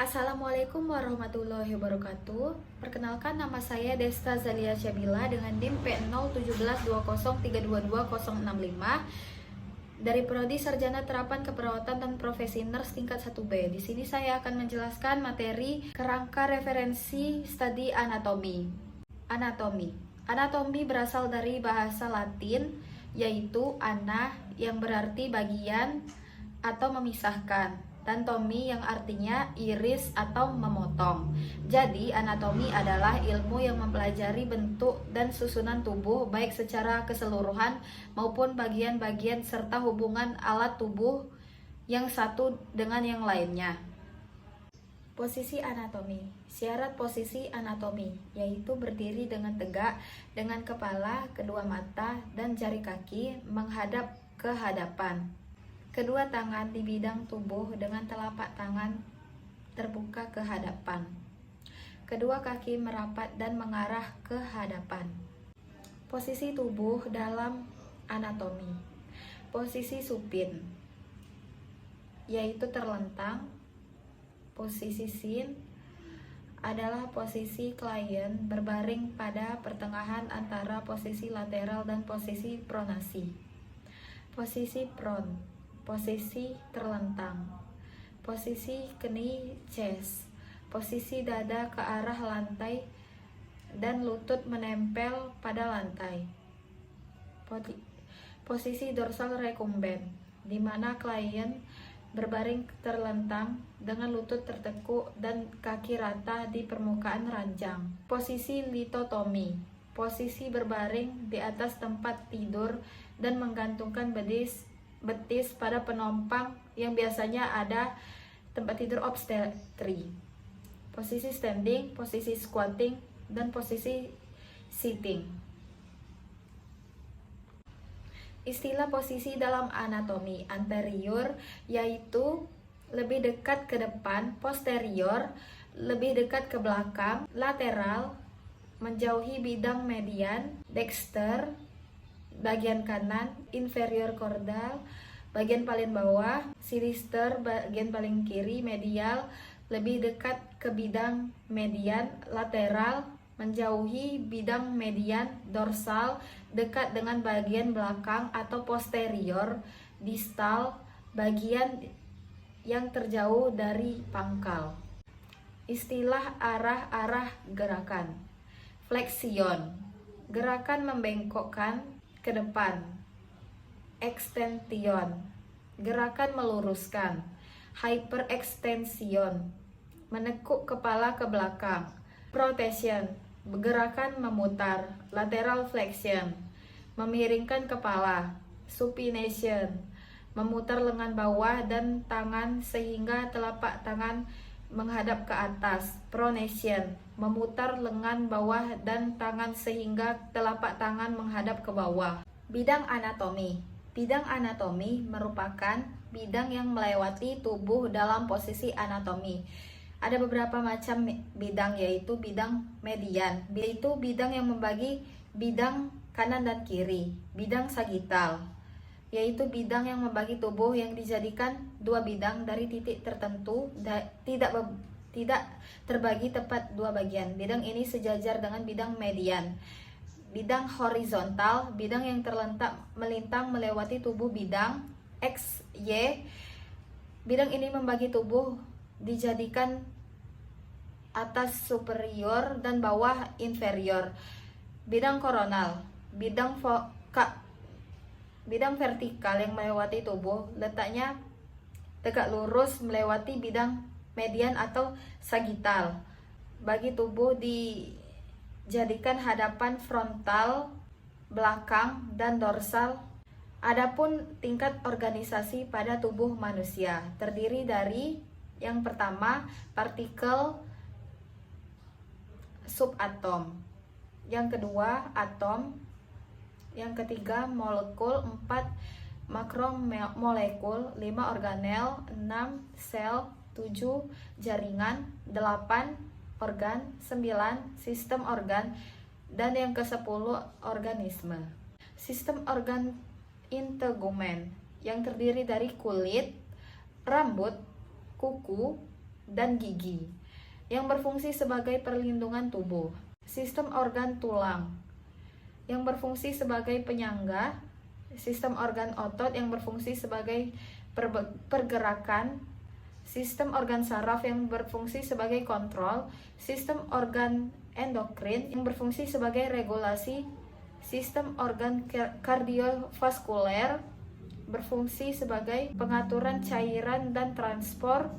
Assalamualaikum warahmatullahi wabarakatuh. Perkenalkan, nama saya Desta Zalia Syabila dengan NIM P01720322065 dari Prodi Sarjana Terapan Keperawatan dan Profesi Nurse tingkat 1B. Di sini saya akan menjelaskan materi kerangka referensi studi anatomi. Anatomi berasal dari bahasa Latin yaitu ana yang berarti bagian atau memisahkan, dan tomi yang artinya iris atau memotong. Jadi anatomi adalah ilmu yang mempelajari bentuk dan susunan tubuh baik secara keseluruhan maupun bagian-bagian serta hubungan alat tubuh yang satu dengan yang lainnya. Posisi anatomi. Syarat posisi anatomi yaitu berdiri dengan tegak dengan kepala, kedua mata, dan jari kaki menghadap ke hadapan. Kedua tangan di bidang tubuh dengan telapak tangan terbuka ke hadapan. Kedua kaki merapat dan mengarah ke hadapan. Posisi tubuh dalam anatomi. Posisi supin yaitu terlentang. Posisi sin adalah posisi klien berbaring pada pertengahan antara posisi lateral dan posisi pronasi. Posisi pron, posisi terlentang. Posisi kni chest, posisi dada ke arah lantai dan lutut menempel pada lantai. Posisi dorsal recumbent, di mana klien berbaring terlentang dengan lutut tertekuk dan kaki rata di permukaan ranjang. Posisi litotomi, posisi berbaring di atas tempat tidur dan menggantungkan betis pada penompang yang biasanya ada tempat tidur obstetri. Posisi standing, posisi squatting, dan posisi sitting. Istilah posisi dalam anatomi. Anterior yaitu lebih dekat ke depan, posterior lebih dekat ke belakang, lateral menjauhi bidang median, dexter bagian kanan, inferior caudal bagian paling bawah, sinister bagian paling kiri, medial lebih dekat ke bidang median, lateral menjauhi bidang median, dorsal dekat dengan bagian belakang atau posterior, distal bagian yang terjauh dari pangkal. Istilah arah-arah gerakan. Flexion, gerakan membengkokkan ke depan. Extension, gerakan meluruskan. Hyperextension, menekuk kepala ke belakang. Rotation, gerakan memutar. Lateral flexion, memiringkan kepala. Supination, memutar lengan bawah dan tangan sehingga telapak tangan menghadap ke atas. Pronation, memutar lengan bawah dan tangan sehingga telapak tangan menghadap ke bawah. Bidang anatomi. Bidang anatomi merupakan bidang yang melewati tubuh dalam posisi anatomi. Ada beberapa macam bidang, yaitu bidang median, yaitu bidang yang membagi bidang kanan dan kiri. Bidang sagital, yaitu bidang yang membagi tubuh yang dijadikan dua bidang dari titik tertentu, tidak terbagi tepat dua bagian. Bidang ini sejajar dengan bidang median. Bidang horizontal, bidang yang melintang melewati tubuh bidang X, Y. Bidang ini membagi tubuh dijadikan atas superior dan bawah inferior. Bidang koronal, bidang vertikal yang melewati tubuh, letaknya tegak lurus melewati bidang median atau sagital. Bagi tubuh dijadikan hadapan, frontal, belakang, dan dorsal. Adapun tingkat organisasi pada tubuh manusia terdiri dari yang pertama, partikel subatom. Yang kedua, atom. Yang ketiga, molekul. 4, makromolekul. 5, organel. 6, sel. 7, jaringan. 8, organ. 9, sistem organ. Dan yang ke-10, organisme. Sistem organ integumen yang terdiri dari kulit, rambut, kuku, dan gigi, yang berfungsi sebagai perlindungan tubuh. Sistem organ tulang, yang berfungsi sebagai penyangga. Sistem organ otot, yang berfungsi sebagai pergerakan. Sistem organ saraf, yang berfungsi sebagai kontrol. Sistem organ endokrin, yang berfungsi sebagai regulasi. Sistem organ kardiovaskuler, berfungsi sebagai pengaturan cairan dan transport.